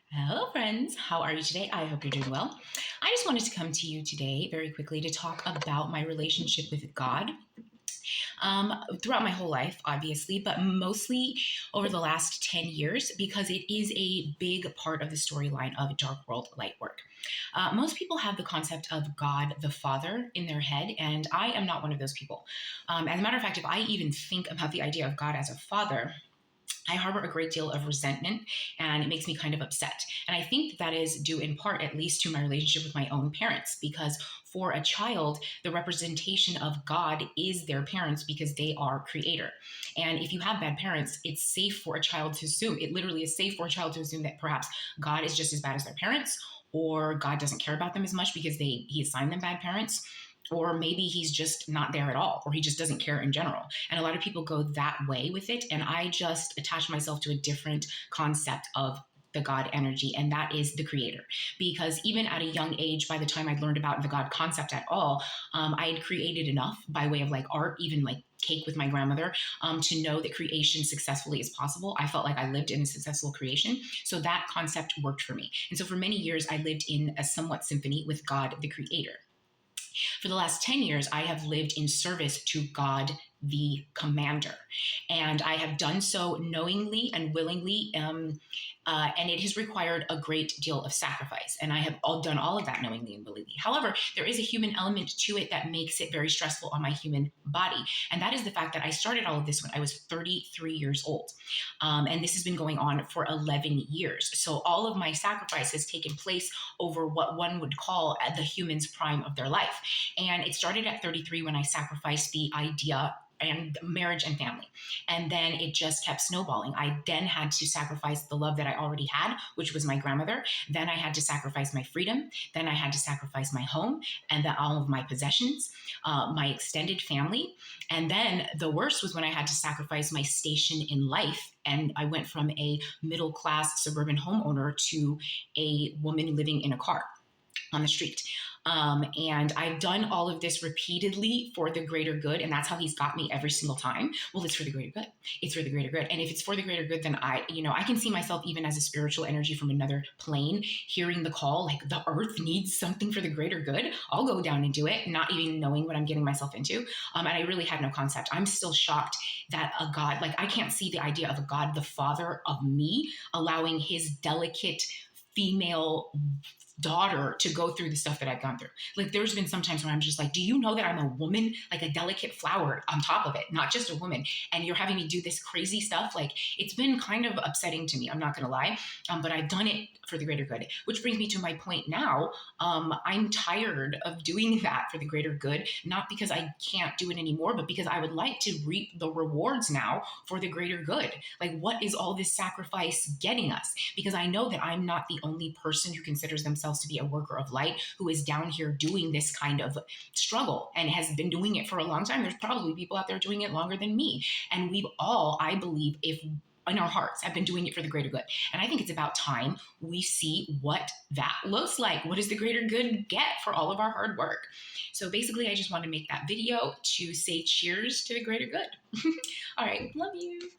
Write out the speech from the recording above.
Hello, friends. How are you today? I hope you're doing well. I just wanted to come to you today very quickly to talk about my relationship with God throughout my whole life, obviously, but mostly over the last 10 years because it is a big part of the storyline of Dark World Lightwork. Most people have the concept of God the Father in their head, and I am not one of those people. As a matter of fact, if I even think about the idea of God as a father, I harbor a great deal of resentment and it makes me kind of upset. And I think that is due in part, at least, to my relationship with my own parents, because for a child, the representation of God is their parents because they are creator. And if you have bad parents, it's safe for a child to assume, it literally is safe for a child to assume that perhaps God is just as bad as their parents, or God doesn't care about them as much because he assigned them bad parents, or maybe he's just not there at all, or he just doesn't care in general. And a lot of people go that way with it. And I just attach myself to a different concept of the God energy, and that is the creator. Because even at a young age, by the time I'd learned about the God concept at all, I had created enough by way of like art, even like cake with my grandmother, to know that creation successfully is possible. I felt like I lived in a successful creation. So that concept worked for me. And so for many years, I lived in a somewhat symphony with God, the creator. For the last 10 years, I have lived in service to God, the commander. And I have done so knowingly and willingly. And it has required a great deal of sacrifice. And I have done all of that knowingly and willingly. However, there is a human element to it that makes it very stressful on my human body. And that is the fact that I started all of this when I was 33 years old. And this has been going on for 11 years. So all of my sacrifice has taken place over what one would call the human's prime of their life. And it started at 33 when I sacrificed the idea and marriage and family. And then it just kept snowballing. I then had to sacrifice the love that I already had, which was my grandmother. Then I had to sacrifice my freedom. Then I had to sacrifice my home and all of my possessions, my extended family. And then the worst was when I had to sacrifice my station in life. And I went from a middle class suburban homeowner to a woman living in a car on the street. And I've done all of this repeatedly for the greater good. And that's how he's got me every single time. Well, it's for the greater good. It's for the greater good. And if it's for the greater good, then I can see myself even as a spiritual energy from another plane, hearing the call, like the earth needs something for the greater good. I'll go down and do it, not even knowing what I'm getting myself into. And I really had no concept. I'm still shocked that a God, like I can't see the idea of a God, the father of me, allowing his delicate female daughter to go through the stuff that I've gone through. Like there's been some times where I'm just like, do you know that I'm a woman, like a delicate flower on top of it, not just a woman, and you're having me do this crazy stuff? Like it's been kind of upsetting to me, I'm not gonna lie, but I've done it for the greater good, which brings me to my point now. I'm tired of doing that for the greater good, not because I can't do it anymore, but because I would like to reap the rewards now for the greater good. Like what is all this sacrifice getting us? Because I know that I'm not the only person who considers themselves to be a worker of light who is down here doing this kind of struggle and has been doing it for a long time. There's probably people out there doing it longer than me. And we've all, I believe, if in our hearts, have been doing it for the greater good. And I think it's about time we see what that looks like. What does the greater good get for all of our hard work? So basically, I just want to make that video to say cheers to the greater good. All right. Love you.